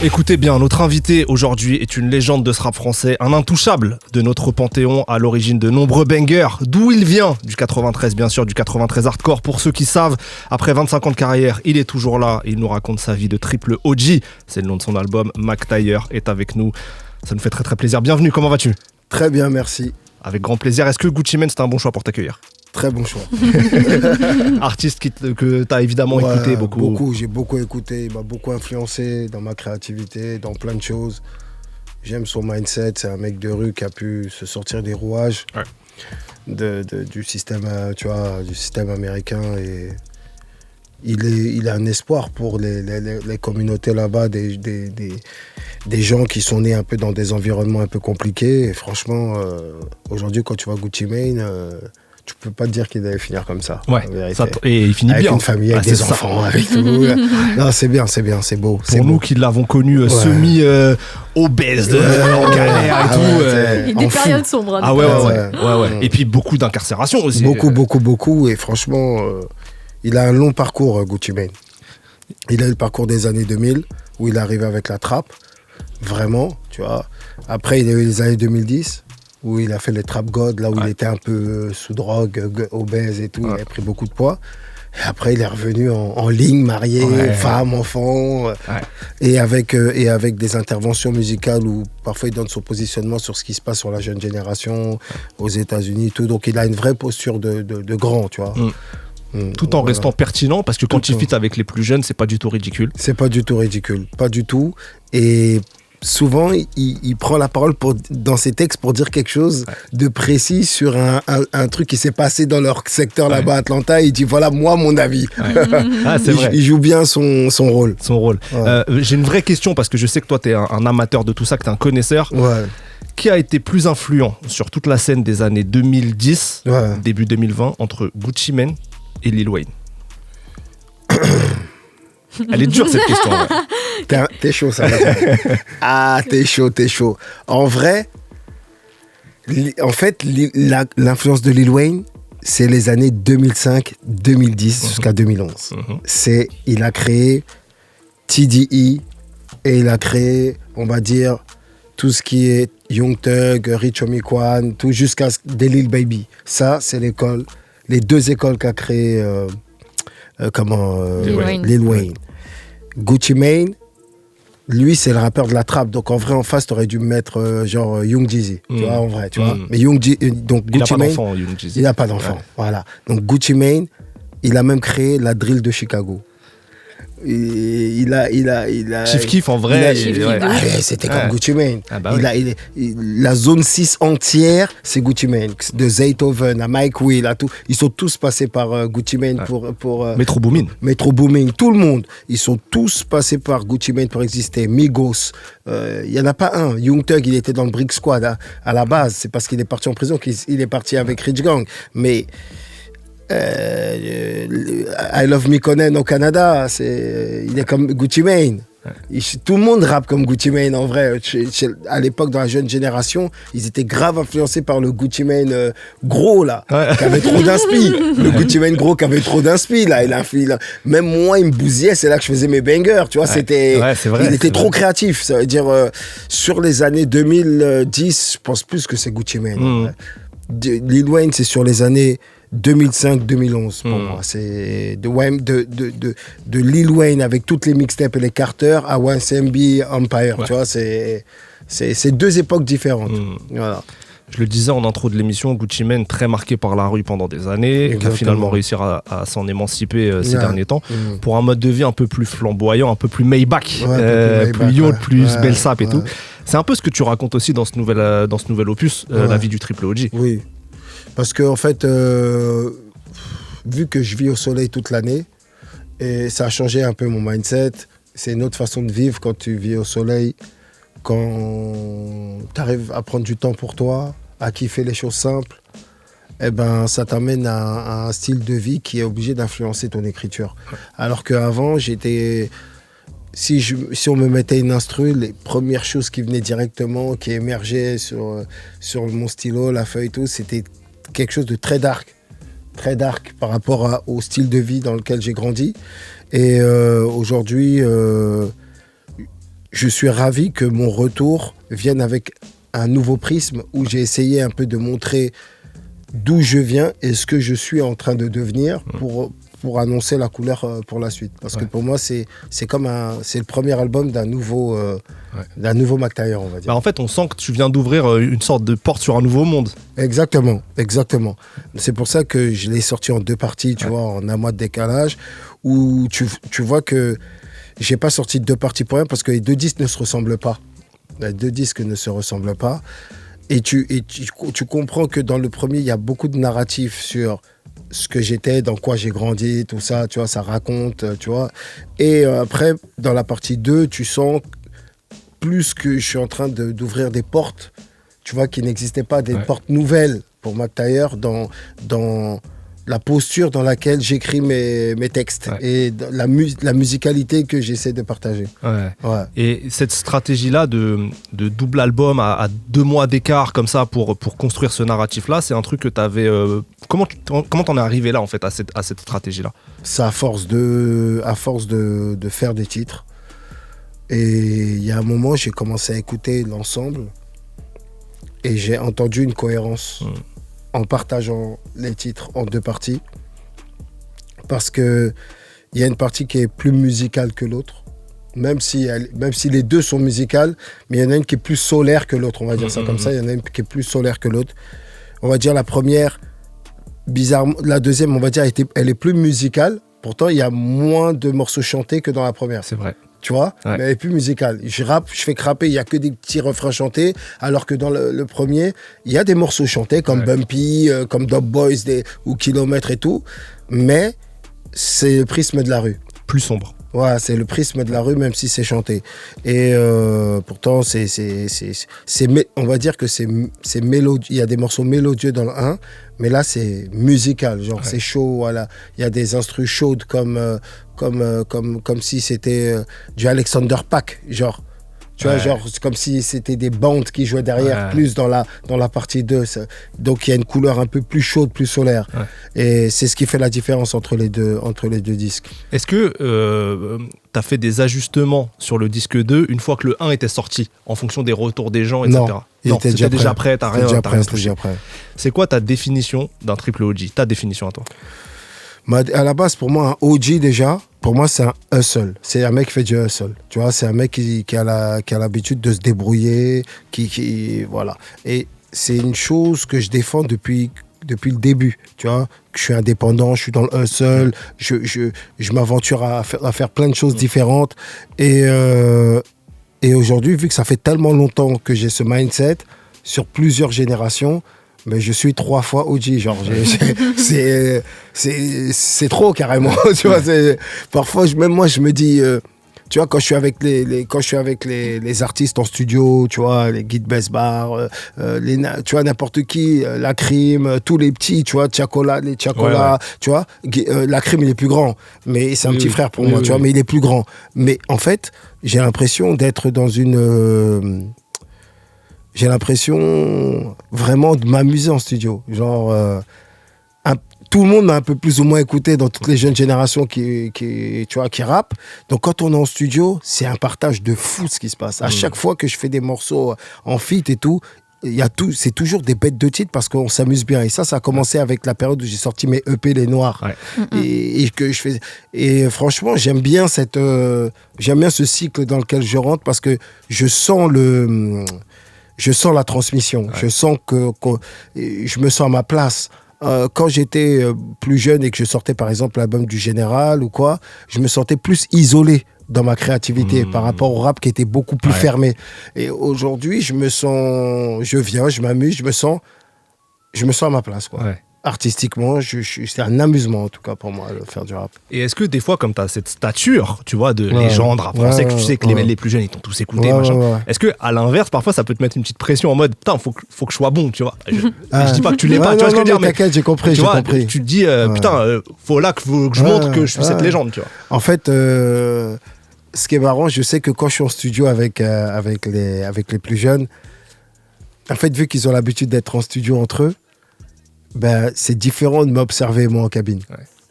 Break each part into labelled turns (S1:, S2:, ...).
S1: Écoutez bien, notre invité aujourd'hui est une légende de ce rap français, un intouchable de notre panthéon, à l'origine de nombreux bangers. D'où il vient? Du 93 bien sûr, du 93 hardcore. Pour ceux qui savent, après 25 ans de carrière, il est toujours là. Il nous raconte sa vie de triple OG. C'est le nom de son album. Mac Tayer est avec nous. Ça nous fait très très plaisir. Bienvenue, comment vas-tu?
S2: Très bien, merci.
S1: Avec grand plaisir. Est-ce que Gucci Mane, c'était un bon choix pour t'accueillir?
S2: Très bon choix.
S1: Artiste que tu as évidemment écouté beaucoup.
S2: J'ai beaucoup écouté, il m'a beaucoup influencé dans ma créativité, dans plein de choses. J'aime son mindset, c'est un mec de rue qui a pu se sortir des rouages du système, du système américain. Et il est un espoir pour les communautés là-bas, des gens qui sont nés un peu dans des environnements un peu compliqués. Et franchement, aujourd'hui, quand tu vois Gucci Mane, tu peux pas te dire qu'il allait finir comme ça.
S1: Ouais, et il finit
S2: avec
S1: bien.
S2: Avec une famille, avec des enfants, avec tout. Non, c'est bien, c'est beau.
S1: Pour nous qui l'avons connu semi-obèse, en galère et tout.
S3: Des périodes sombres.
S1: Ah ouais. Et puis beaucoup d'incarcération aussi.
S2: Beaucoup. Et franchement, il a un long parcours, Gucci Mane. Il a eu le parcours des années 2000, où il est arrivé avec la trappe. Vraiment, tu vois. Après, il a eu les années 2010. Où il a fait les trap god, là où il était un peu sous drogue, obèse et tout, il avait pris beaucoup de poids. Et après, il est revenu en ligne, marié, femme, enfant, et avec des interventions musicales où parfois il donne son positionnement sur ce qui se passe sur la jeune génération, aux États-Unis et tout. Donc il a une vraie posture de grand, tu vois.
S1: Tout en restant pertinent, parce que quand il fit avec les plus jeunes, c'est pas du tout ridicule.
S2: C'est pas du tout ridicule, pas du tout. Et souvent, il prend la parole dans ses textes pour dire quelque chose de précis sur un truc qui s'est passé dans leur secteur là-bas à Atlanta. Il dit voilà, moi, mon avis.
S1: C'est vrai.
S2: Il joue bien son rôle.
S1: J'ai une vraie question, parce que je sais que toi, tu es un amateur de tout ça, que tu es un connaisseur.
S2: Ouais.
S1: Qui a été plus influent sur toute la scène des années 2010, début 2020, entre Gucci Mane et Lil Wayne? Elle est dure cette question.
S2: T'es chaud, ça. Ah, t'es chaud. En vrai, l'influence de Lil Wayne, c'est les années 2005-2010 jusqu'à 2011. Il a créé TDE et il a créé, on va dire, tout ce qui est Young Thug, Rich Homie Quan, tout jusqu'à des Lil Baby. Ça, c'est les deux écoles qu'a créé Lil Wayne. Gucci Mane, lui, c'est le rappeur de la trappe. Donc, en vrai, en face, t'aurais dû me mettre genre Young Jeezy. Tu vois, en vrai, tu vois. Mais donc, Gucci Mane, il n'a pas d'enfant. Voilà. Donc, Gucci Mane, il a même créé la drill de Chicago. Il a
S1: Chief Keef en vrai.
S2: C'était comme Gucci Mane. La zone 6 entière, c'est Gucci Mane. De Zaytoven à Mike Will à tout. Ils sont tous passés par Gucci Mane pour
S1: Metro Boomin.
S2: Tout le monde. Ils sont tous passés par Gucci Mane pour exister. Migos. Il n'y en a pas un. Young Thug, il était dans le Brick Squad à la base. C'est parce qu'il est parti en prison qu'il est parti avec Rich Gang. Mais I Love Mikonen au Canada, il est comme Gucci Mane. Tout le monde rappe comme Gucci Mane en vrai. À l'époque, dans la jeune génération, ils étaient grave influencés par le Gucci Mane gros là, qui avait trop d'inspi. Le Gucci Mane gros qui avait trop d'inspi là. Même moi, il me bousillait. C'est là que je faisais mes bangers. Tu vois, il était trop créatif. Ça veut dire sur les années 2010, je pense plus que c'est Gucci Mane. Lil Wayne, c'est sur les années 2005-2011 pour moi. C'est de Lil Wayne avec toutes les mixtapes et les Carter à YMCMB Empire. Tu vois, c'est deux époques différentes. Voilà.
S1: Je le disais en intro de l'émission, Gucci Mane, très marqué par la rue pendant des années, qui a finalement réussi à s'en émanciper ces derniers temps, pour un mode de vie un peu plus flamboyant, un peu plus Maybach, plus yacht, plus Belsap et tout. C'est un peu ce que tu racontes aussi dans ce nouvel opus, la vie du triple OG.
S2: Oui. Parce que en fait, vu que je vis au soleil toute l'année, et ça a changé un peu mon mindset, c'est une autre façon de vivre quand tu vis au soleil, quand tu arrives à prendre du temps pour toi, à kiffer les choses simples, eh ben, ça t'amène à un style de vie qui est obligé d'influencer ton écriture. Alors qu'avant, si on me mettait une instru, les premières choses qui venaient directement, qui émergeaient sur mon stylo, la feuille et tout, c'était quelque chose de très dark par rapport au style de vie dans lequel j'ai grandi. Et aujourd'hui, je suis ravi que mon retour vienne avec un nouveau prisme où j'ai essayé un peu de montrer d'où je viens et ce que je suis en train de devenir pour annoncer la couleur pour la suite. Parce que pour moi, c'est le premier album d'un nouveau Mac Taylor, on va dire.
S1: Bah en fait, on sent que tu viens d'ouvrir une sorte de porte sur un nouveau monde.
S2: Exactement. C'est pour ça que je l'ai sorti en 2 parties, tu vois, en un mois de décalage, où tu vois que j'ai pas sorti 2 parties pour rien, parce que les 2 disques ne se ressemblent pas. Les 2 disques ne se ressemblent pas. Et tu comprends que dans le premier, il y a beaucoup de narratifs sur ce que j'étais, dans quoi j'ai grandi, tout ça, tu vois, ça raconte, tu vois. Et après, dans la partie 2, tu sens plus que je suis en train d'ouvrir des portes, tu vois, qui n'existaient pas, des portes nouvelles pour Mac Taylor dans la posture dans laquelle j'écris mes textes et la musicalité que j'essaie de partager.
S1: Et cette stratégie-là de double album à 2 mois d'écart comme ça pour construire ce narratif-là, c'est un truc que tu avais... comment t'en es arrivé là en fait à cette stratégie-là?
S2: C'est à force de faire des titres. Et il y a un moment, j'ai commencé à écouter l'ensemble et j'ai entendu une cohérence. En partageant les titres en 2 parties, parce que il y a une partie qui est plus musicale que l'autre, même si les 2 sont musicales, mais il y en a une qui est plus solaire que l'autre, on va dire ça comme ça. Il y en a une qui est plus solaire que l'autre. On va dire la première, bizarrement, la deuxième, on va dire, elle est plus musicale. Pourtant, il y a moins de morceaux chantés que dans la première.
S1: C'est vrai.
S2: Tu vois, mais elle est plus musicale. Je rappe, je fais que rapper, il n'y a que des petits refrains chantés, alors que dans le premier, il y a des morceaux chantés comme Bumpy, comme Dub Boys ou Kilomètre et tout, mais c'est le prisme de la rue.
S1: Plus sombre.
S2: Ouais, c'est le prisme de la rue, même si c'est chanté. Et pourtant, on va dire que c'est mélodieux. Il y a des morceaux mélodieux dans le 1, mais là, c'est musical. Genre, c'est chaud. Voilà. Il y a des instrus chaudes comme si c'était du Alexander Paak. Genre, tu vois, genre, c'est comme si c'était des bandes qui jouaient derrière, plus dans la partie 2. Donc, il y a une couleur un peu plus chaude, plus solaire. Et c'est ce qui fait la différence entre les deux disques.
S1: Est-ce que tu as fait des ajustements sur le disque 2 une fois que le 1 était sorti, en fonction des retours des gens, etc.
S2: Non, c'était
S1: déjà prêt, t'as rien
S2: touché.
S1: C'est quoi ta définition d'un triple OG? Ta définition à toi?
S2: À la base, pour moi, un OG déjà, pour moi, c'est un hustle. C'est un mec qui fait du hustle. Tu vois, c'est un mec qui a l'habitude de se débrouiller, voilà. Et c'est une chose que je défends depuis le début. Tu vois, que je suis indépendant, je suis dans le hustle, je m'aventure à faire plein de choses différentes. Et aujourd'hui, vu que ça fait tellement longtemps que j'ai ce mindset, sur plusieurs générations, mais je suis 3 fois OG, genre c'est trop carrément, tu vois. Parfois même moi je me dis, tu vois, quand je suis avec les artistes en studio, tu vois, les Guide Besbar, tu vois, n'importe qui, La Crime, tous les petits, tu vois, Tchakola, tu vois, La Crime il est plus grand, mais c'est un petit frère pour moi, tu vois, mais il est plus grand. Mais en fait, j'ai l'impression d'être dans j'ai l'impression vraiment de m'amuser en studio. Genre, tout le monde m'a un peu plus ou moins écouté dans toutes les jeunes générations qui rappent. Donc, quand on est en studio, c'est un partage de fou ce qui se passe. À chaque fois que je fais des morceaux en feat et tout, c'est toujours des bêtes de titres parce qu'on s'amuse bien. Et ça a commencé avec la période où j'ai sorti mes EP Les Noirs. Et franchement, j'aime bien ce cycle dans lequel je rentre parce que je sens la transmission. Je sens que je me sens à ma place. Quand j'étais plus jeune et que je sortais par exemple l'album du Général ou quoi, je me sentais plus isolé dans ma créativité par rapport au rap qui était beaucoup plus fermé. Et aujourd'hui, je m'amuse, je me sens à ma place, quoi. Artistiquement, c'est un amusement en tout cas pour moi de faire du rap.
S1: Et est-ce que des fois, comme tu as cette stature, tu vois, de légende rap français, que tu sais que les plus jeunes ils t'ont tous écouté, est-ce que à l'inverse, parfois ça peut te mettre une petite pression en mode putain, faut que je sois bon, tu vois. Je dis pas que tu l'es pas, tu vois ce que je veux dire, mais
S2: t'inquiète, j'ai compris.
S1: Tu te dis putain, faut que je montre que je suis cette légende, tu vois.
S2: En fait, ce qui est marrant, je sais que quand je suis en studio avec les plus jeunes, en fait, vu qu'ils ont l'habitude d'être en studio entre eux, ben, c'est différent de m'observer moi en cabine.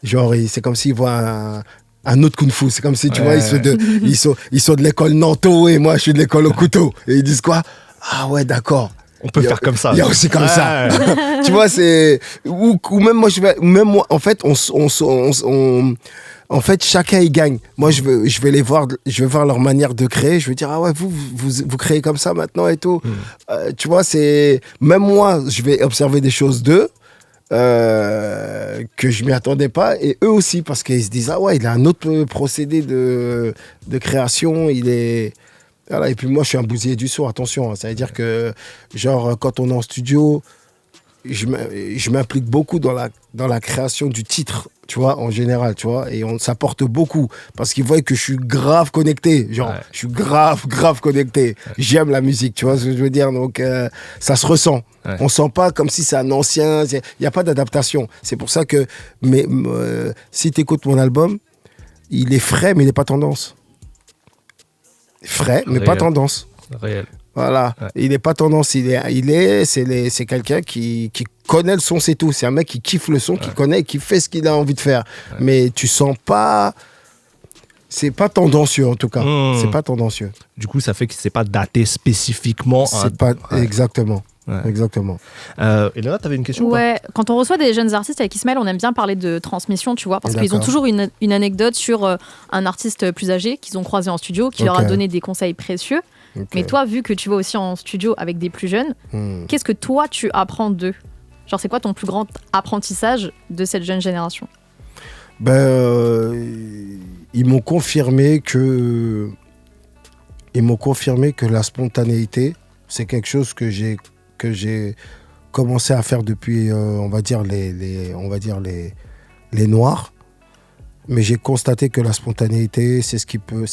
S2: Genre, c'est comme s'ils voient un autre kung-fu. C'est comme si, tu vois, ils sont de l'école Nanto et moi, je suis de l'école au couteau. Et ils disent quoi? Ah ouais, d'accord.
S1: On peut faire comme ça.
S2: Il y a aussi comme ça. Tu vois, c'est... Ou même moi, en fait, en fait, chacun y gagne. Moi, je vais les voir, je vais voir leur manière de créer. Je vais dire, ah ouais, vous créez comme ça maintenant et tout. Tu vois, c'est... Même moi, je vais observer des choses d'eux que je m'y attendais pas. Et eux aussi, parce qu'ils se disent, ah ouais, il a un autre procédé de création. Il est... Voilà, et puis moi, je suis un bousillé du son, attention. Ça veut dire que, genre, quand on est en studio, je m'implique beaucoup dans la création du titre, tu vois, en général, tu vois. Et ça porte beaucoup, parce qu'ils voient que je suis grave connecté. Genre, je suis grave connecté. J'aime la musique, tu vois ce que je veux dire. Donc, ça se ressent. On sent pas comme si c'est un ancien. Il n'y a pas d'adaptation. C'est pour ça que, si tu écoutes mon album, il est frais, mais il n'est pas tendance. Frais, mais pas tendance.
S1: Réel.
S2: Voilà. Ouais. Il n'est pas tendance. C'est quelqu'un qui connaît le son, c'est tout. C'est un mec qui kiffe le son, qui connaît, qui fait ce qu'il a envie de faire. Mais tu sens pas... C'est pas tendancieux, en tout cas. C'est pas tendancieux.
S1: Du coup, ça fait que c'est pas daté spécifiquement.
S2: Exactement. Ouais. Exactement.
S1: Elena, tu avais une question?
S3: Ouais, quand on reçoit des jeunes artistes avec Ismaël, on aime bien parler de transmission, tu vois, parce qu'ils ont toujours une anecdote sur un artiste plus âgé qu'ils ont croisé en studio, qui leur a donné des conseils précieux. Mais toi, vu que tu vas aussi en studio avec des plus jeunes, qu'est-ce que toi, tu apprends d'eux? Genre, c'est quoi ton plus grand apprentissage de cette jeune génération?
S2: Ils m'ont confirmé que la spontanéité, c'est quelque chose que j'ai commencé à faire depuis, on va dire les Noirs. Mais j'ai constaté que la spontanéité, c'est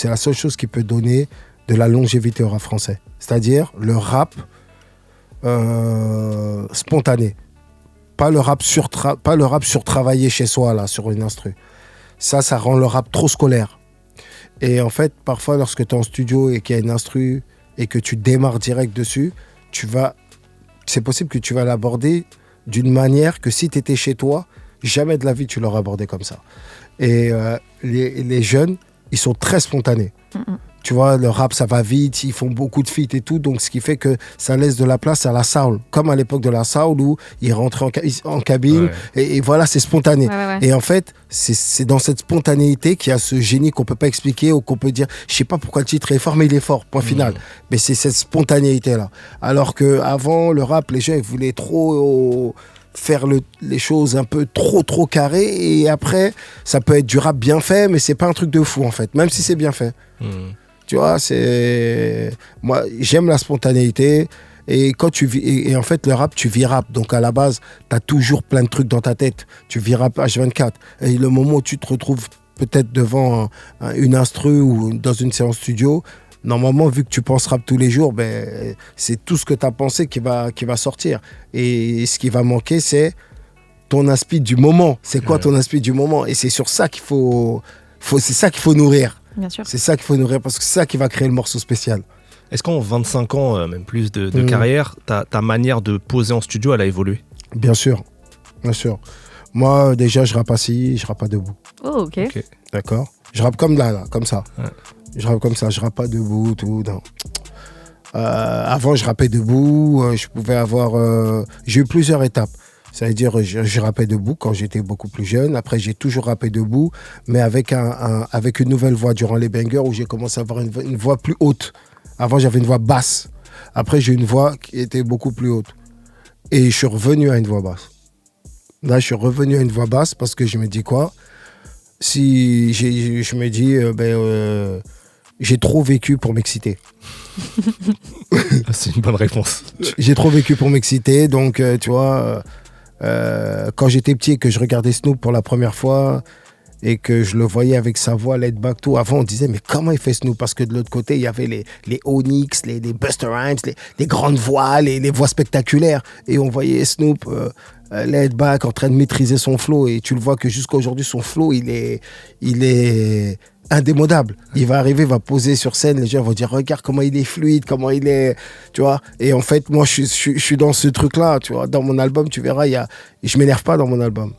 S2: la seule chose qui peut donner de la longévité au rap français. C'est-à-dire le rap spontané. Pas le rap surtravaillé chez soi, là, sur une instru. Ça rend le rap trop scolaire. Et en fait, parfois, lorsque tu es en studio et qu'il y a une instru et que tu démarres direct dessus, c'est possible que tu vas l'aborder d'une manière que si tu étais chez toi, jamais de la vie tu l'aurais abordé comme ça. Et les jeunes, ils sont très spontanés. Tu vois, le rap, ça va vite, ils font beaucoup de feats et tout, donc ce qui fait que ça laisse de la place à la soul. Comme à l'époque de la soul où ils rentraient en cabine, et voilà, c'est spontané. Et en fait, c'est dans cette spontanéité qu'il y a ce génie qu'on peut pas expliquer ou qu'on peut dire, je sais pas pourquoi le titre est fort, mais il est fort, point final. Mais c'est cette spontanéité-là. Alors qu'avant, le rap, les gens, ils voulaient trop... faire les choses un peu trop carrées, et après ça peut être du rap bien fait, mais c'est pas un truc de fou en fait, même si c'est bien fait. Tu vois, moi j'aime la spontanéité, et quand tu vis, et en fait le rap, tu vis rap, donc à la base t'as toujours plein de trucs dans ta tête, tu vis rap H24, et le moment où tu te retrouves peut-être devant une instru ou dans une séance studio, normalement, vu que tu penses rap tous les jours, c'est tout ce que tu as pensé qui va sortir. Et ce qui va manquer, c'est ton inspi du moment. C'est quoi ton inspi du moment? Et c'est sur ça qu'il faut nourrir.
S3: Bien sûr.
S2: C'est ça qu'il faut nourrir, parce que c'est ça qui va créer le morceau spécial.
S1: Est-ce qu'en 25 ans, même plus de carrière, ta manière de poser en studio, elle a évolué?
S2: Bien sûr. Bien sûr. Moi, déjà, je rappe assis, je rappe pas debout.
S3: Oh, ok.
S2: D'accord. Je rappe comme là, comme ça. Ouais. Je rappe comme ça, je rappe pas debout, tout, non. Avant, je rappais debout, je pouvais avoir... j'ai eu plusieurs étapes. Ça veut dire, je rappais debout quand j'étais beaucoup plus jeune. Après, j'ai toujours rappé debout, mais avec une nouvelle voix durant les bangers où j'ai commencé à avoir une voix plus haute. Avant, j'avais une voix basse. Après, j'ai une voix qui était beaucoup plus haute. Et je suis revenu à une voix basse. Là, je suis revenu à une voix basse parce que je me dis quoi? Je me dis... j'ai trop vécu pour m'exciter.
S1: C'est une bonne réponse.
S2: J'ai trop vécu pour m'exciter, donc tu vois, quand j'étais petit et que je regardais Snoop pour la première fois et que je le voyais avec sa voix laid back, tout, avant on disait mais comment il fait Snoop? Parce que de l'autre côté il y avait les Onyx, les Busta Rhymes, les grandes voix, les voix spectaculaires, et on voyait Snoop laid back en train de maîtriser son flow, et tu le vois que jusqu'à aujourd'hui son flow il est indémodable. Il va arriver, va poser sur scène, les gens vont dire regarde comment il est fluide, comment il est, tu vois. Et en fait, moi, je suis dans ce truc-là, tu vois. Dans mon album, tu verras, je m'énerve pas dans mon album.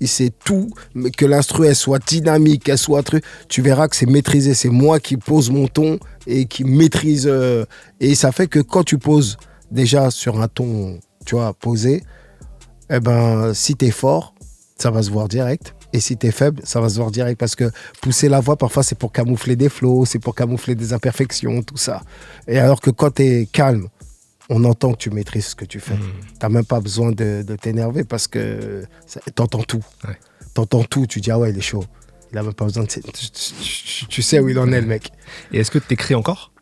S2: Et c'est tout, que l'instru, elle soit dynamique, qu'elle soit truc, tu verras que c'est maîtrisé. C'est moi qui pose mon ton et qui maîtrise. Et ça fait que quand tu poses déjà sur un ton, tu vois, posé, eh ben, si t'es fort, ça va se voir direct. Et si t'es faible, ça va se voir direct. Parce que pousser la voix, parfois, c'est pour camoufler des flows, c'est pour camoufler des imperfections, tout ça. Et alors que quand t'es calme, on entend que tu maîtrises ce que tu fais. T'as même pas besoin de t'énerver parce que t'entends tout. Ouais. T'entends tout, tu dis ah ouais, il est chaud. Il a même pas besoin de... Tu sais où il en est, le mec.
S1: Et est-ce que t'écris encore ?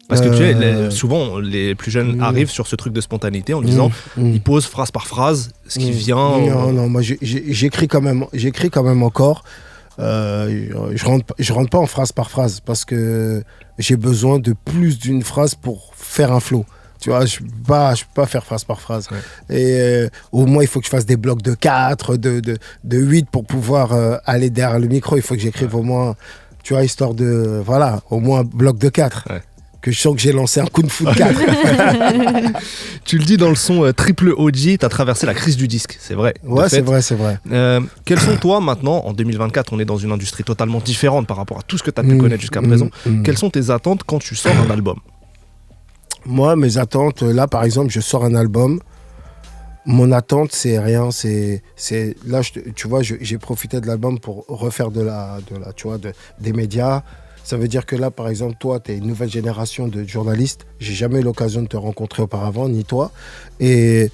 S1: Parce que tu sais, souvent, les plus jeunes arrivent sur ce truc de spontanéité en disant, ils posent phrase par phrase ce qui vient.
S2: Non, moi j'écris quand même encore. Je rentre pas en phrase par phrase parce que j'ai besoin de plus d'une phrase pour faire un flow. Tu vois, je peux pas faire phrase par phrase. Ouais. Et au moins, il faut que je fasse des blocs de 4, de 8 pour pouvoir aller derrière le micro. Il faut que j'écrive au moins, tu vois, histoire de, voilà, au moins un bloc de 4. Ouais. Que je sens que j'ai lancé un coup de foot 4.
S1: Tu le dis dans le son Triple OG, t'as traversé la crise du disque, c'est vrai.
S2: Ouais, c'est vrai.
S1: Quels sont, toi, maintenant, en 2024, on est dans une industrie totalement différente par rapport à tout ce que t'as pu connaître jusqu'à présent. Quelles sont tes attentes quand tu sors un album ?
S2: Moi, mes attentes, là, par exemple, je sors un album. Mon attente, c'est rien. Là, tu vois, j'ai profité de l'album pour refaire tu vois, des médias. Ça veut dire que là, par exemple, toi, tu es une nouvelle génération de journalistes. J'ai jamais eu l'occasion de te rencontrer auparavant, ni toi. Et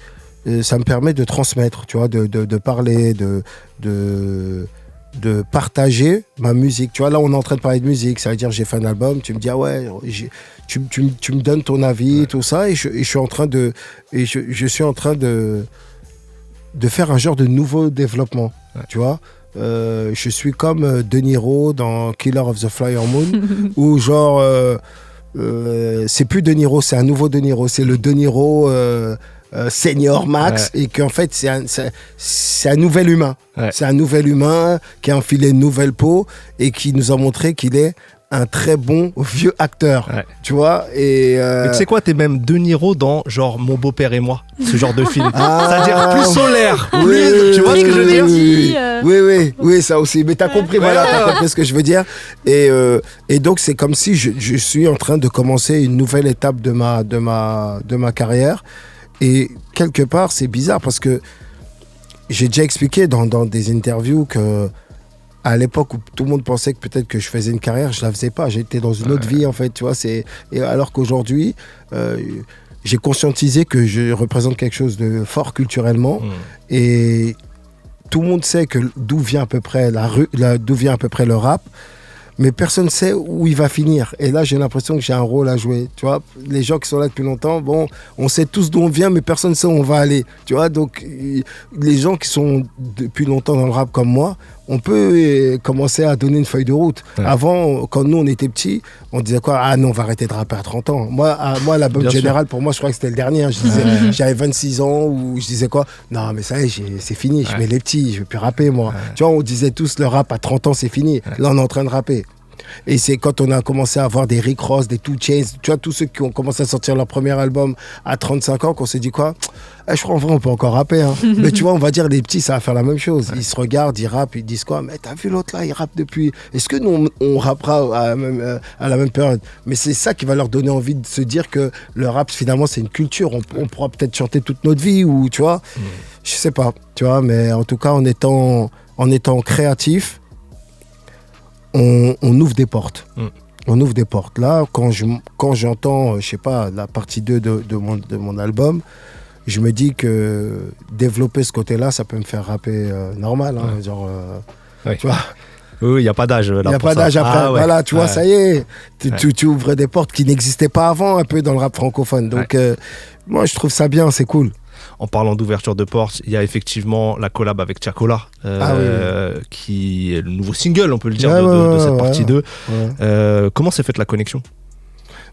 S2: ça me permet de transmettre, tu vois, de parler, de partager ma musique. Tu vois, là, on est en train de parler de musique. Ça veut dire j'ai fait un album. Tu me dis, ah ouais, tu me donnes ton avis, tout ça. Et je suis en train de faire un genre de nouveau développement, tu vois. Je suis comme De Niro dans Killer of the Flower Moon où genre c'est plus De Niro, c'est un nouveau De Niro, c'est le De Niro senior max, et qu'en fait c'est un nouvel humain, c'est un nouvel humain qui a enfilé une nouvelle peau et qui nous a montré qu'il est un très bon vieux acteur, tu vois. Et
S1: tu sais quoi, t'es même De Niro dans genre Mon beau-père et moi, ce genre de film. C'est-à-dire plus solaire, tu vois ce que je veux dire ?
S2: Oui, ça aussi. Mais t'as compris, t'as compris ce que je veux dire. Et donc c'est comme si je suis en train de commencer une nouvelle étape de ma carrière. Et quelque part, c'est bizarre parce que j'ai déjà expliqué dans des interviews que à l'époque où tout le monde pensait que peut-être que je faisais une carrière, je la faisais pas. J'étais dans une autre vie, en fait, tu vois. Et alors qu'aujourd'hui, j'ai conscientisé que je représente quelque chose de fort culturellement. Et tout le monde sait d'où vient à peu près d'où vient à peu près le rap. Mais personne ne sait où il va finir. Et là, j'ai l'impression que j'ai un rôle à jouer. Tu vois, les gens qui sont là depuis longtemps, bon, on sait tous d'où on vient, mais personne ne sait où on va aller. Tu vois, donc les gens qui sont depuis longtemps dans le rap comme moi, on peut commencer à donner une feuille de route. Avant, quand nous, on était petits, on disait quoi ? Ah non, on va arrêter de rapper à 30 ans. Moi l'album général, pour moi, je crois que c'était le dernier. Je disais, j'avais 26 ans, ou je disais quoi ? Non, mais ça y est, c'est fini, je mets les petits, je vais plus rapper, moi. Tu vois, on disait tous, le rap à 30 ans, c'est fini. Là, on est en train de rapper. Et c'est quand on a commencé à avoir des Rick Ross, des 2 Chainz, tu vois, tous ceux qui ont commencé à sortir leur premier album à 35 ans, qu'on s'est dit quoi ? Je crois en vrai on peut encore rapper, hein. Mais tu vois, on va dire les petits, ça va faire la même chose. Ils se regardent, ils rappent, ils disent quoi ? Mais t'as vu l'autre là, il rappe depuis. Est-ce que nous on rappera à la même période ? Mais c'est ça qui va leur donner envie de se dire que le rap finalement c'est une culture. On pourra peut-être chanter toute notre vie, ou tu vois, je sais pas, tu vois. Mais en tout cas, en étant créatif, on ouvre des portes. On ouvre des portes. Là, quand j'entends, je sais pas, la partie 2 de mon album, je me dis que développer ce côté-là, ça peut me faire rapper normal. Hein, genre, tu vois.
S1: Oui, il n'y a pas d'âge.
S2: Il n'y a pas d'âge après. Voilà, tu vois, ça y est. Tu ouvres des portes qui n'existaient pas avant, un peu dans le rap francophone. Donc, moi, je trouve ça bien, c'est cool.
S1: En parlant d'ouverture de portes, il y a effectivement la collab avec Tiakola, qui est le nouveau single, on peut le dire, de cette partie 2. Comment s'est faite la connexion ?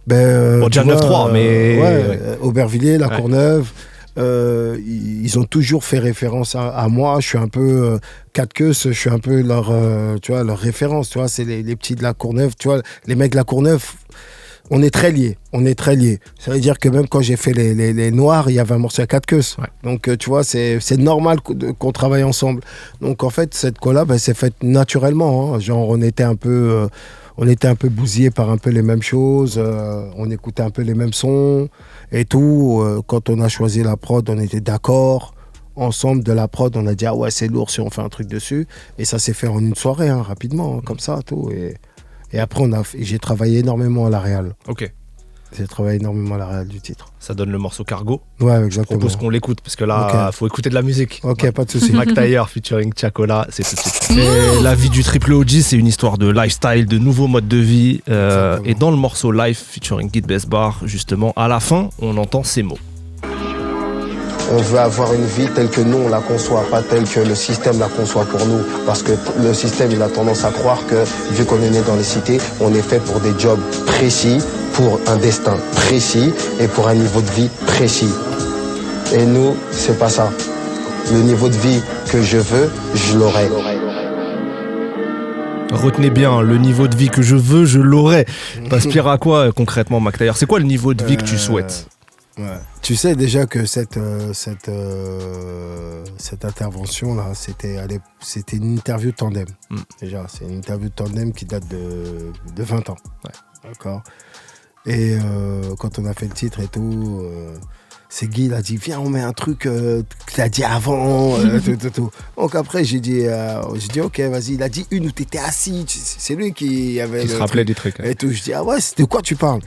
S2: Déjà
S1: 9-3, mais...
S2: Aubervilliers, La Courneuve, ils ont toujours fait référence à moi. Je suis un peu 4 queues, je suis un peu leur référence. Tu vois, c'est les petits de la Courneuve. Tu vois, les mecs de la Courneuve, on est très liés. Ça veut dire que même quand j'ai fait les Noirs, il y avait un morceau à 4 queues. Ouais. Donc, tu vois, c'est normal qu'on travaille ensemble. Donc, en fait, cette collab, elle s'est faite naturellement. Hein. Genre, on était un peu bousillés par un peu les mêmes choses. On écoutait un peu les mêmes sons et tout. Quand on a choisi la prod, on était d'accord. Ensemble de la prod, on a dit, ah ouais, c'est lourd si on fait un truc dessus. Et ça s'est fait en une soirée, hein, rapidement, comme ça, tout. Et après, j'ai travaillé énormément à la réal.
S1: Ok.
S2: J'ai travaillé énormément à la réal du titre.
S1: Ça donne le morceau Cargo.
S2: Ouais, exactement.
S1: Je propose qu'on l'écoute, parce que là, faut écouter de la musique.
S2: Ok, ouais. Pas de souci.
S1: Mac Taylor featuring Chacola, c'est tout de suite. Mais la vie du Triple OG, c'est une histoire de lifestyle, de nouveaux modes de vie. Et dans le morceau Life featuring Guy Besbar, justement, à la fin, on entend ces mots.
S4: On veut avoir une vie telle que nous on la conçoit, pas telle que le système la conçoit pour nous. Parce que le système il a tendance à croire que vu qu'on est né dans les cités, on est fait pour des jobs précis, pour un destin précis et pour un niveau de vie précis. Et nous, c'est pas ça. Le niveau de vie que je veux, je l'aurai.
S1: Retenez bien, le niveau de vie que je veux, je l'aurai. T'inspires à quoi concrètement, Mac Taylor ? C'est quoi le niveau de vie que tu souhaites ?
S2: Ouais. Tu sais déjà que cette intervention-là, c'était une interview tandem. Déjà, c'est une interview tandem qui date de 20 ans. Ouais. D'accord. Et quand on a fait le titre et tout, c'est Guy, il a dit, viens, on met un truc qu'il a dit avant. tout. Donc après, j'ai dit, ok, vas-y. Il a dit une où tu étais assis. C'est lui qui avait...
S1: Qui se rappelait des trucs.
S2: Et tout. Je dis, ah ouais, de quoi tu parles ?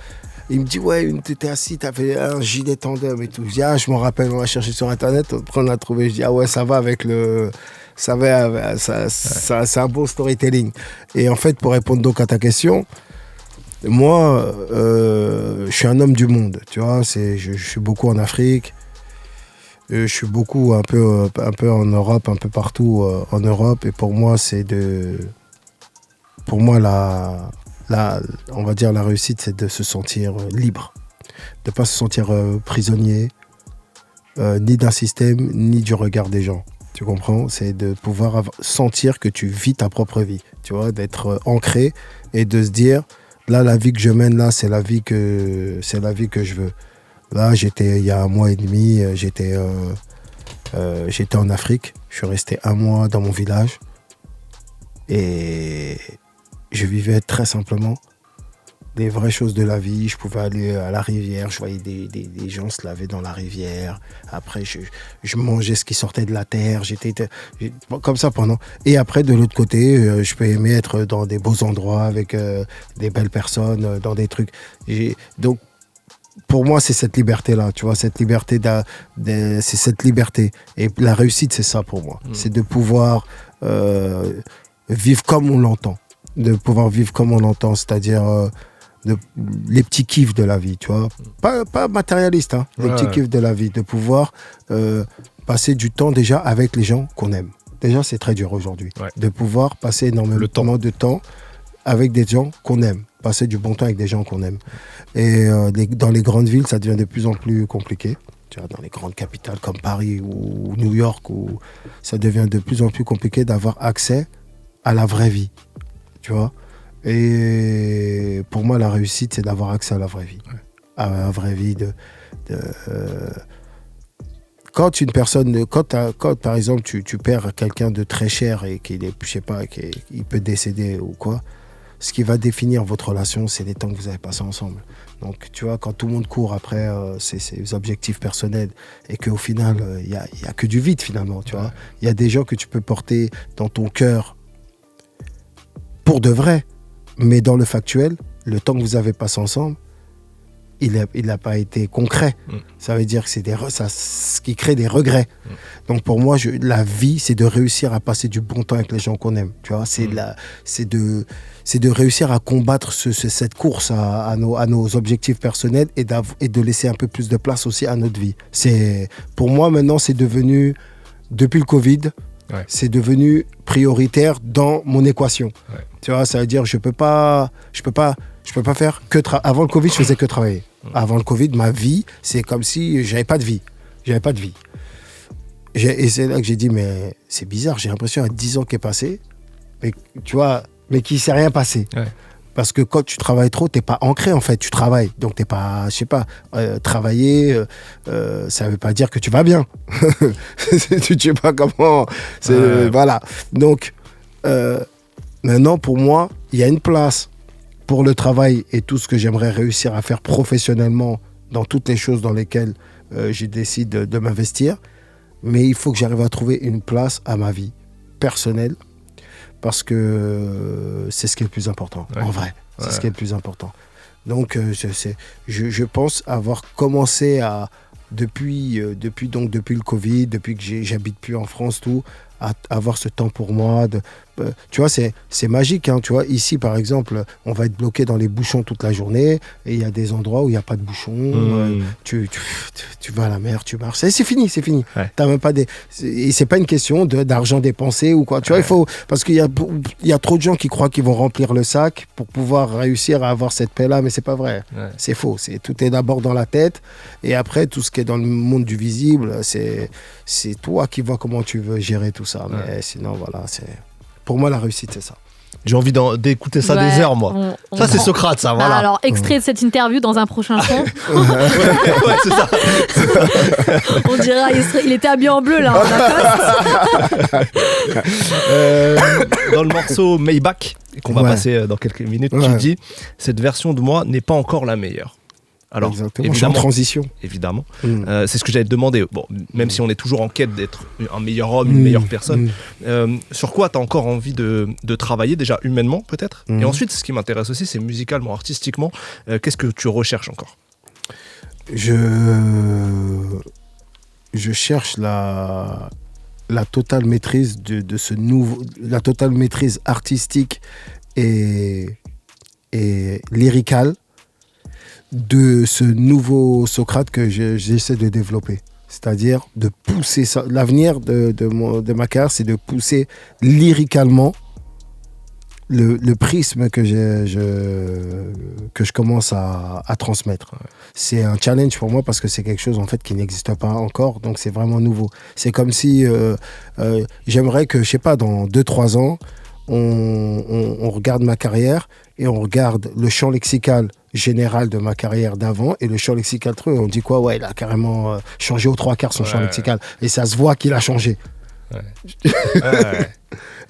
S2: Il me dit, ouais, t'étais assis, t'avais un gilet tandem et tout. Je dis, ah, je m'en rappelle, on va chercher sur Internet. Après, on a trouvé. Je dis, ah ouais, ça va avec le. Ça va, c'est un beau storytelling. Et en fait, pour répondre donc à ta question, moi, je suis un homme du monde. Tu vois, je suis beaucoup en Afrique. Je suis beaucoup un peu en Europe, un peu partout en Europe. Et pour moi, on va dire la réussite, c'est de se sentir libre, de ne pas se sentir prisonnier, ni d'un système, ni du regard des gens. Tu comprends ? C'est de pouvoir sentir que tu vis ta propre vie, tu vois, d'être ancré et de se dire, là, la vie que je mène, là, c'est la vie que je veux. Là, il y a 1 mois et demi, j'étais en Afrique. Je suis resté 1 mois dans mon village et je vivais très simplement des vraies choses de la vie. Je pouvais aller à la rivière, je voyais des gens se laver dans la rivière. Après, je mangeais ce qui sortait de la terre. J'étais comme ça pendant. Et après, de l'autre côté, je peux aimer être dans des beaux endroits avec des belles personnes, dans des trucs. Donc, pour moi, c'est cette liberté-là, tu vois, cette liberté, c'est cette liberté. Et la réussite, c'est ça pour moi. C'est de pouvoir vivre comme on l'entend. De pouvoir vivre comme on l'entend, c'est-à-dire les petits kiffs de la vie, tu vois. Pas matérialiste, hein, les petits kiffs de la vie. De pouvoir passer du temps déjà avec les gens qu'on aime. Déjà, c'est très dur aujourd'hui. Ouais. De pouvoir passer énormément de temps avec des gens qu'on aime. Passer du bon temps avec des gens qu'on aime. Et dans les grandes villes, ça devient de plus en plus compliqué. Tu vois, dans les grandes capitales comme Paris ou New York, où ça devient de plus en plus compliqué d'avoir accès à la vraie vie. Tu vois, et pour moi la réussite c'est d'avoir accès à la vraie vie, à la vraie vie quand une personne, quand par exemple tu perds quelqu'un de très cher et qu'il est, je sais pas, qu'il peut décéder ou quoi, ce qui va définir votre relation c'est les temps que vous avez passés ensemble. Donc tu vois, quand tout le monde court après ses objectifs personnels et qu'au final il y a que du vide finalement, tu vois, il y a des gens que tu peux porter dans ton cœur pour de vrai, mais dans le factuel, le temps que vous avez passé ensemble, il n'a pas été concret. Ça veut dire que c'est ce qui crée des regrets. Donc pour moi, la vie, c'est de réussir à passer du bon temps avec les gens qu'on aime. Tu vois, c'est de réussir à combattre cette course à nos objectifs personnels et de laisser un peu plus de place aussi à notre vie. Pour moi, maintenant, c'est devenu, depuis le Covid, c'est devenu prioritaire dans mon équation. Tu vois, ça veut dire je peux pas faire que avant le Covid, je faisais que travailler. Avant le Covid, ma vie, c'est comme si j'avais pas de vie. J'avais pas de vie. Et c'est là que j'ai dit, mais c'est bizarre, j'ai l'impression qu'il y a 10 ans qui est passé, mais, tu vois, mais qu'il ne s'est rien passé. Ouais. Parce que quand tu travailles trop, tu n'es pas ancré, en fait, tu travailles. Donc, tu n'es pas, je sais pas, travailler, ça ne veut pas dire que tu vas bien. Tu ne sais pas comment. Voilà. Donc, maintenant, pour moi, il y a une place pour le travail et tout ce que j'aimerais réussir à faire professionnellement dans toutes les choses dans lesquelles je décide de m'investir. Mais il faut que j'arrive à trouver une place à ma vie personnelle parce que c'est ce qui est le plus important, en vrai. C'est ce qui est le plus important. Donc, je pense avoir commencé à, depuis le Covid, depuis que j'habite plus en France, tout, à avoir ce temps pour moi. Tu vois, c'est magique. Hein, tu vois, ici, par exemple, on va être bloqué dans les bouchons toute la journée et il y a des endroits où il n'y a pas de bouchons. Tu vas à la mer, tu marches. C'est fini. Ouais. T'as même pas et c'est pas une question d'argent dépensé ou quoi. Tu vois, il faut... Parce qu'il y a trop de gens qui croient qu'ils vont remplir le sac pour pouvoir réussir à avoir cette paix-là, mais c'est pas vrai. Ouais. C'est faux. Tout est d'abord dans la tête et après, tout ce qui est dans le monde du visible, c'est toi qui vois comment tu veux gérer tout ça. Ouais. Mais sinon, voilà, pour moi, la réussite, c'est ça.
S1: J'ai envie d'écouter ça des heures, moi. Ça, c'est Socrate, ça, voilà.
S3: Alors, extrait de cette interview dans un prochain son.
S1: Ouais, c'est ça.
S3: On dirait, il était habillé en bleu, là.
S1: Dans le morceau Maybach, qu'on va passer dans quelques minutes, tu dis « Cette version de moi n'est pas encore la meilleure ». Alors,
S2: exactement, je suis en transition.
S1: Évidemment. C'est ce que j'allais te demander. Bon, même si on est toujours en quête d'être un meilleur homme, une meilleure personne, sur quoi tu as encore envie de travailler, déjà humainement peut-être et ensuite, ce qui m'intéresse aussi, c'est musicalement, artistiquement. Qu'est-ce que tu recherches encore ?
S2: Je cherche la totale maîtrise de ce nouveau... La totale maîtrise artistique et lyricale de ce nouveau Socrate que j'essaie de développer. C'est-à-dire de pousser ça. L'avenir de ma carrière, c'est de pousser lyricalement le prisme que je commence à transmettre. C'est un challenge pour moi parce que c'est quelque chose en fait qui n'existe pas encore, donc c'est vraiment nouveau. C'est comme si j'aimerais que, je sais pas, dans 2-3 ans, on regarde ma carrière et on regarde le champ lexical général de ma carrière d'avant et le champ lexical truc, on dit quoi, ouais, il a carrément changé aux 3/4 son champ lexical et ça se voit qu'il a changé.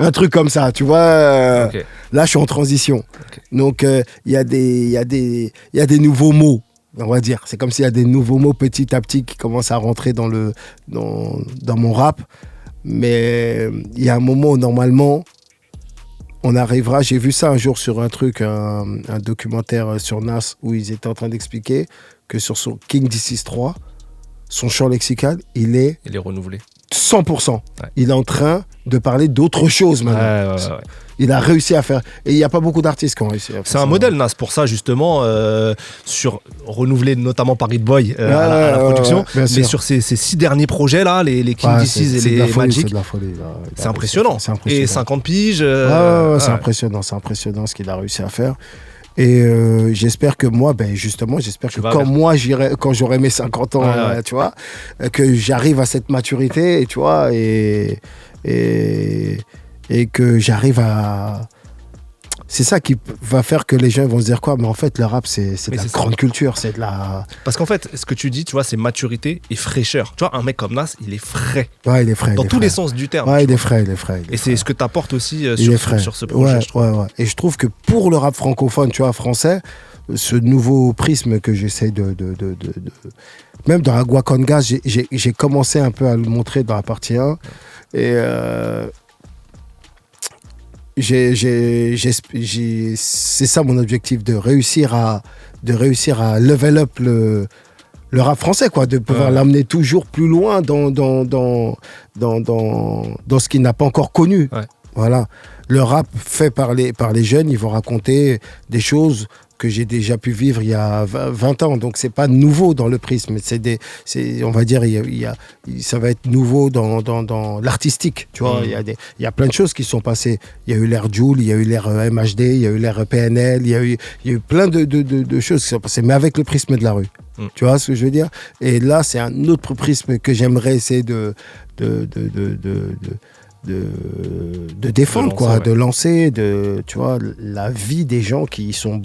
S2: Un truc comme ça, tu vois. Là, je suis en transition. Donc, il y a des nouveaux mots, on va dire. C'est comme s'il y a des nouveaux mots petit à petit qui commencent à rentrer dans mon rap. Mais il y a un moment où, normalement, on arrivera, j'ai vu ça un jour sur un documentaire sur Nas où ils étaient en train d'expliquer que sur son King Disease 3, son champ lexical, il est
S1: renouvelé.
S2: 100%. Ouais. Il est en train de parler d'autre chose maintenant. Ouais. Il a réussi à faire... Et il n'y a pas beaucoup d'artistes qui ont réussi à faire ça.
S1: C'est un modèle, Nas, pour ça, justement, renouvelé notamment par Hit Boy à la production. Mais sur ces 6 derniers projets-là, les King Disease et les Magic,
S2: c'est de la folie. Là.
S1: C'est impressionnant. Et 50 piges...
S2: c'est impressionnant ce qu'il a réussi à faire. Et j'espère que moi, justement, quand j'aurai mes 50 ans, tu vois, que j'arrive à cette maturité, tu vois, et que j'arrive à... C'est ça qui va faire que les gens vont se dire quoi, mais en fait le rap c'est de la grande culture, c'est de la...
S1: Parce qu'en fait ce que tu dis, tu vois, c'est maturité et fraîcheur. Tu vois, un mec comme Nas, il est frais.
S2: Ouais, il est frais.
S1: Dans tous les sens du terme.
S2: Ouais, il est frais.
S1: Et c'est ce que tu apportes aussi sur ce projet.
S2: Ouais. Et je trouve que pour le rap francophone, tu vois, français, ce nouveau prisme que j'essaie de... Même dans la Guaconga, j'ai commencé un peu à le montrer dans la partie 1. Et... c'est ça mon objectif, de réussir à level up le rap français, quoi, de pouvoir l'amener toujours plus loin dans ce qu'il n'a pas encore connu. Voilà. Le rap fait par les jeunes, ils vont raconter des choses que j'ai déjà pu vivre il y a 20 ans. Donc, c'est pas nouveau dans le prisme. On va dire, ça va être nouveau dans l'artistique. Tu vois, il y a plein de choses qui sont passées. Il y a eu l'ère Jul, il y a eu l'ère MHD, il y a eu l'ère PNL, il y a eu plein de choses qui sont passées, mais avec le prisme de la rue. Tu vois ce que je veux dire? Et là, c'est un autre prisme que j'aimerais essayer de défendre, quoi, de lancer, tu vois, la vie des gens qui sont...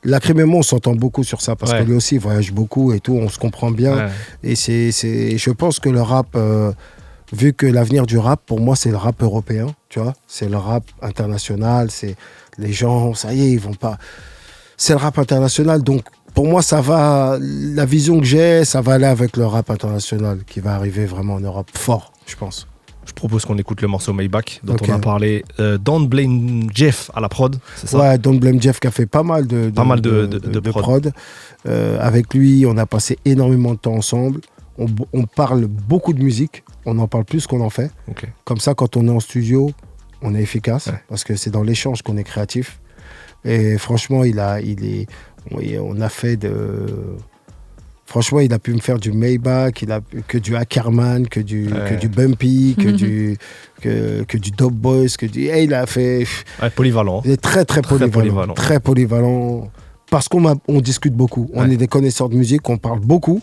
S2: Lacrim et moi, on s'entend beaucoup sur ça, parce que lui aussi, il voyage beaucoup et tout, on se comprend bien. Ouais. Et je pense que le rap, vu que l'avenir du rap, pour moi, c'est le rap européen, tu vois, c'est le rap international, c'est les gens, ça y est, ils vont pas... C'est le rap international, donc pour moi, ça va, la vision que j'ai, ça va aller avec le rap international, qui va arriver vraiment en Europe fort, je pense.
S1: Je propose qu'on écoute le morceau Maybach dont on a parlé. Don't Blame Jeff à la prod, c'est ça?
S2: Ouais, Don't Blame Jeff qui a fait pas mal de prod. Avec lui, on a passé énormément de temps ensemble. On parle beaucoup de musique. On en parle plus qu'on en fait. Okay. Comme ça, quand on est en studio, on est efficace parce que c'est dans l'échange qu'on est créatif. Et franchement, on a fait de... Franchement, il a pu me faire du Maybach, que du Ackerman, que du Bumpy, que du Dope Boys, il a fait...
S1: polyvalent.
S2: Il est très polyvalent. Très polyvalent. Parce qu'on discute beaucoup. On est des connaisseurs de musique, on parle beaucoup.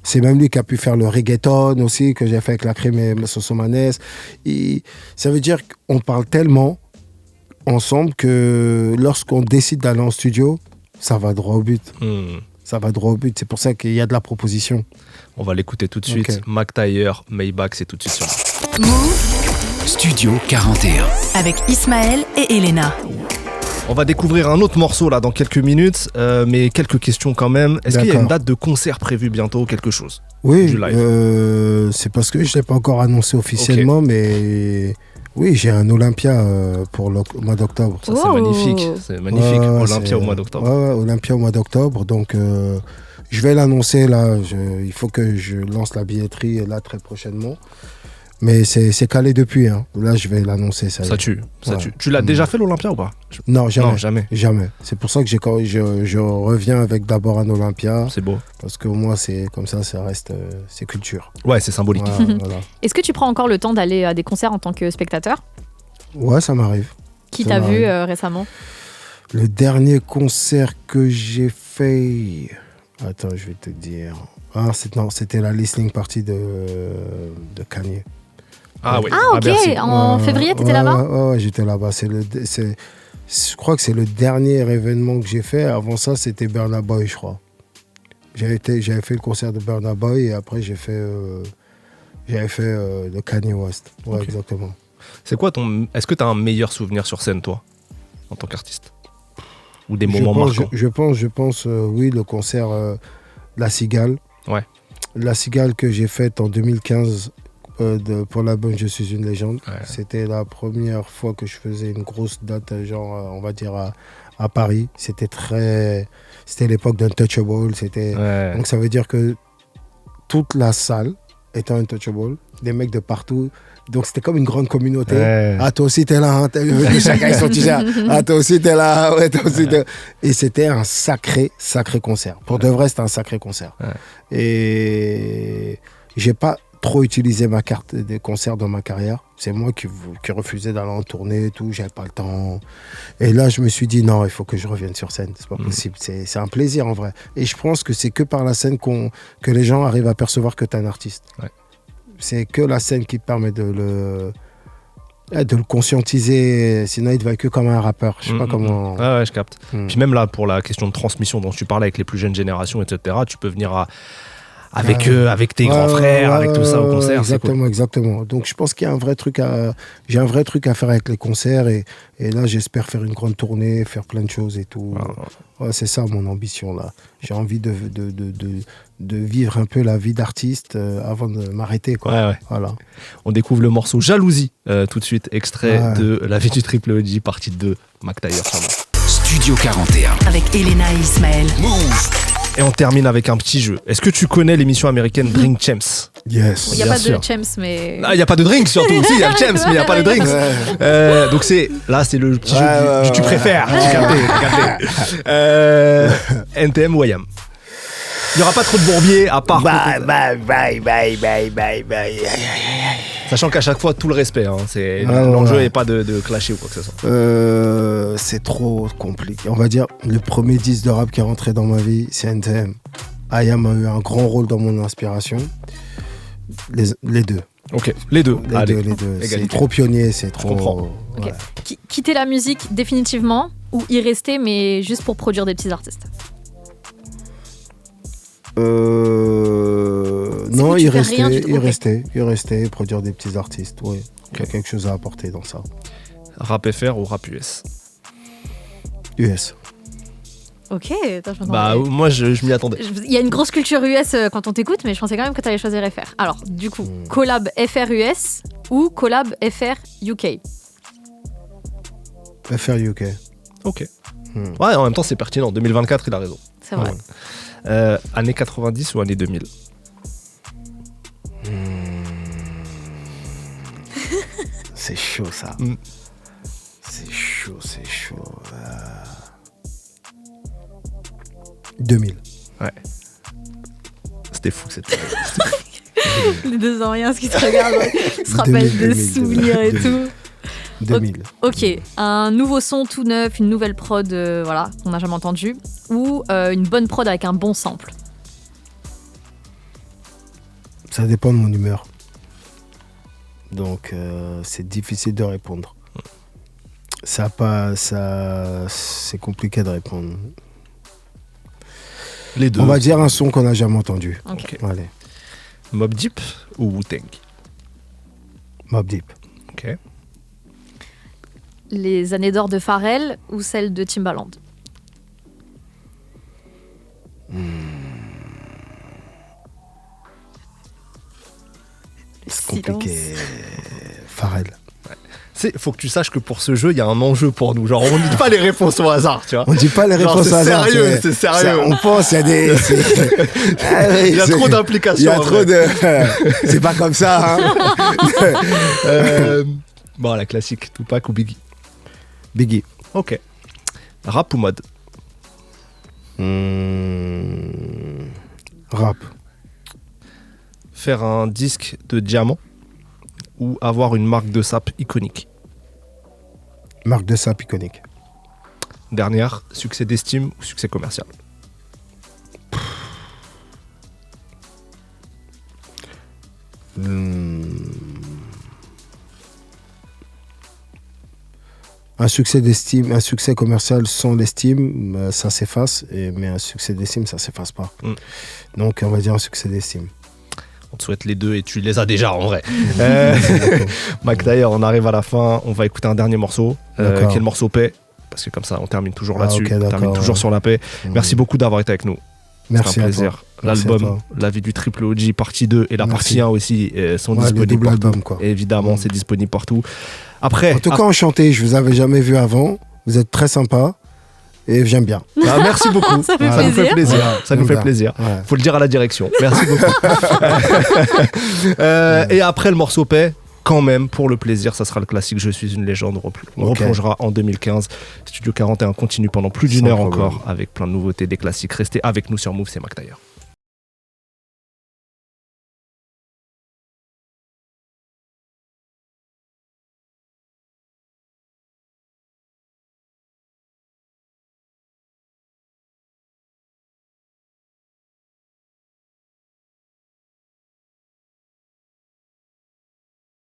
S2: C'est même lui qui a pu faire le reggaeton aussi, que j'ai fait avec Lacrim et Sosomanes. Ça veut dire qu'on parle tellement ensemble que lorsqu'on décide d'aller en studio, ça va droit au but. Ça va droit au but, c'est pour ça qu'il y a de la proposition.
S1: On va l'écouter tout de suite. Okay. Mac Taylor, Maybach, c'est tout de suite sur
S5: Move Studio 41
S6: avec Ismaël et Elena.
S1: On va découvrir un autre morceau là dans quelques minutes, mais quelques questions quand même. Est-ce qu'il y a une date de concert prévue bientôt, quelque chose?
S2: Oui, du live c'est parce que je ne l'ai pas encore annoncé officiellement, mais... Oui, j'ai un Olympia pour le mois d'octobre.
S1: Ça, c'est magnifique. C'est magnifique. Olympia au mois d'octobre.
S2: Ouais, Olympia au mois d'octobre. Donc, je vais l'annoncer là. Il faut que je lance la billetterie là très prochainement. Mais c'est calé depuis. Hein. Là, je vais l'annoncer. Ça
S1: tue. Tu l'as déjà fait l'Olympia ou pas?
S2: Non, jamais. C'est pour ça que je reviens avec d'abord un Olympia.
S1: C'est beau.
S2: Parce que moi, c'est comme ça reste, c'est culture.
S1: Ouais, c'est symbolique.
S3: Voilà. Est-ce que tu prends encore le temps d'aller à des concerts en tant que spectateur?
S2: Ouais, ça m'arrive.
S3: Qui t'a vu récemment?
S2: Le dernier concert que j'ai fait... Attends, je vais te dire. C'était la listening party de Kanye.
S1: Ah oui.
S3: Ah ok, en février, t'étais là-bas?
S2: Ouais, j'étais là-bas. Je crois que c'est le dernier événement que j'ai fait. Avant ça, c'était Burna Boy, je crois. J'avais fait le concert de Burna Boy et après j'avais fait le Kanye West. Ouais, okay. Exactement.
S1: C'est quoi Est-ce que tu as un meilleur souvenir sur scène, toi, en tant qu'artiste? Ou des moments marquants?
S2: Je pense, oui, le concert La Cigale.
S1: Ouais.
S2: La Cigale que j'ai faite en 2015 pour l'album Je suis une légende. Ouais. C'était la première fois que je faisais une grosse date, genre, on va dire, à Paris. C'était l'époque d'Untouchable. Donc ça veut dire que toute la salle était Untouchable. Des mecs de partout. Donc c'était comme une grande communauté. Ouais. Ah, toi aussi t'es là, hein, chacun ils sont t-shirts. Ah, toi aussi t'es là, ouais, toi aussi t'es... Et c'était un sacré concert. Pour de vrai, c'était un sacré concert. Ouais. Et j'ai pas trop utilisé ma carte des concerts dans ma carrière. C'est moi qui refusais d'aller en tournée et tout, j'avais pas le temps. Et là, je me suis dit non, il faut que je revienne sur scène. C'est pas possible. C'est un plaisir en vrai. Et je pense que c'est que par la scène que les gens arrivent à percevoir que t'es un artiste. Ouais. C'est que la scène qui te permet de le conscientiser, sinon il te voit que comme un rappeur. Je sais pas comment...
S1: Ah ouais, je capte. Puis même là, pour la question de transmission dont tu parlais avec les plus jeunes générations, etc., tu peux venir avec tes grands frères, avec tout ça au concert.
S2: Exactement. Donc je pense qu'il y a j'ai un vrai truc à faire avec les concerts et là j'espère faire une grande tournée, faire plein de choses et tout. Ouais, c'est ça mon ambition là. J'ai envie de vivre un peu la vie d'artiste avant de m'arrêter, quoi. Ouais. Voilà.
S1: On découvre le morceau Jalousie tout de suite, extrait de La vie du Triple OG, partie 2, Mac Taylor.
S5: Studio 41
S6: avec Elena et Ismaël.
S5: Move.
S1: Et on termine avec un petit jeu. Est-ce que tu connais l'émission américaine Drink Champs?
S2: Yes.
S3: Il n'y a pas de Champs, mais...
S1: Ah, il n'y a pas de drink surtout. Si, il y a le Champs, mais il n'y a pas de drinks. Donc c'est le petit jeu tu préfères. Tu capté. NTM ou IAM? Il n'y aura pas trop de bourbier à part...
S2: Bye.
S1: Ça Sachant qu'à chaque fois, tout le respect. Hein, l'enjeu n'est pas de clasher ou quoi que ce soit.
S2: C'est trop compliqué. On va dire, le premier disque de rap qui est rentré dans ma vie, c'est NTM. IAM a eu un grand rôle dans mon inspiration. Les deux.
S1: Ok, les deux.
S2: Les deux. C'est trop pionnier, c'est trop...
S1: Je comprends.
S3: Okay. Quitter la musique définitivement ou y rester, mais juste pour produire des petits artistes?
S2: Non, y rester, produire des petits artistes, oui. Il y a quelque chose à apporter dans ça.
S1: Rap FR ou rap US?
S2: US.
S3: Ok,
S1: moi je m'y attendais.
S3: Il y a une grosse culture US quand on t'écoute, mais je pensais quand même que tu allais choisir FR. Alors, du coup, collab FR US ou collab FR UK?
S2: FR UK.
S1: Ok. Ouais, en même temps, c'est pertinent. 2024, il a raison.
S3: C'est vrai.
S1: Années 90 ou années 2000?
S2: C'est chaud, ça. C'est chaud. 2000.
S1: Ouais. C'était fou cette période.
S3: Les deux Oriens qui te regardent, se rappellent de souvenirs et tout.
S2: 2000.
S3: Ok, un nouveau son tout neuf, une nouvelle prod qu'on n'a jamais entendu, ou une bonne prod avec un bon sample?
S2: Ça dépend de mon humeur. Donc c'est difficile de répondre. C'est compliqué de répondre.
S1: Les deux.
S2: On va dire un son qu'on n'a jamais entendu.
S3: Okay.
S2: Allez.
S1: Mobb Deep ou Wu-Tang?
S2: Mobb Deep.
S1: Ok.
S3: Les années d'or de Pharrell ou celles de Timbaland?
S2: C'est compliqué. Pharrell.
S1: Faut que tu saches que pour ce jeu, il y a un enjeu pour nous. Genre, on ne dit pas les réponses au hasard, tu vois.
S2: On ne dit pas les réponses au hasard.
S1: C'est sérieux.
S2: On pense, il y a des...
S1: il y a trop d'implications.
S2: Il y a trop de... C'est pas comme ça, hein.
S1: Bon, la classique, Tupac ou Biggie?
S2: Biggie.
S1: Ok. Rap ou mode?
S2: Rap.
S1: Faire un disque de diamant ou avoir une marque de sap iconique?
S2: Marque de sap iconique.
S1: Dernière, succès d'estime ou succès commercial?
S2: Un succès d'estime, un succès commercial sans l'estime, ça s'efface, mais un succès d'estime, ça s'efface pas. Donc on va dire un succès d'estime.
S1: On te souhaite les deux et tu les as déjà en vrai. Mac, d'ailleurs, on arrive à la fin. On va écouter un dernier morceau, qui est le morceau Paix. Parce que comme ça, on termine toujours là-dessus. On termine toujours sur la paix. Merci beaucoup d'avoir été avec nous.
S2: Merci
S1: un plaisir. L'album La vie du Triple OG, partie 2 et la partie 1 aussi sont disponibles partout.
S2: Album, quoi.
S1: Évidemment, c'est disponible partout. Après,
S2: en tout cas, enchanté. Je vous avais jamais vu avant. Vous êtes très sympa. Et j'aime bien.
S1: Merci beaucoup.
S3: Ça
S1: nous fait plaisir. Ça nous fait plaisir.
S2: Ouais.
S1: Faut le dire à la direction. Merci beaucoup. Et après le morceau Paix, quand même, pour le plaisir, ça sera le classique Je suis une légende. On replongera en 2015. Studio 41 continue pendant plus d'une heure encore avec plein de nouveautés, des classiques. Restez avec nous sur Move, c'est Mac d'ailleurs.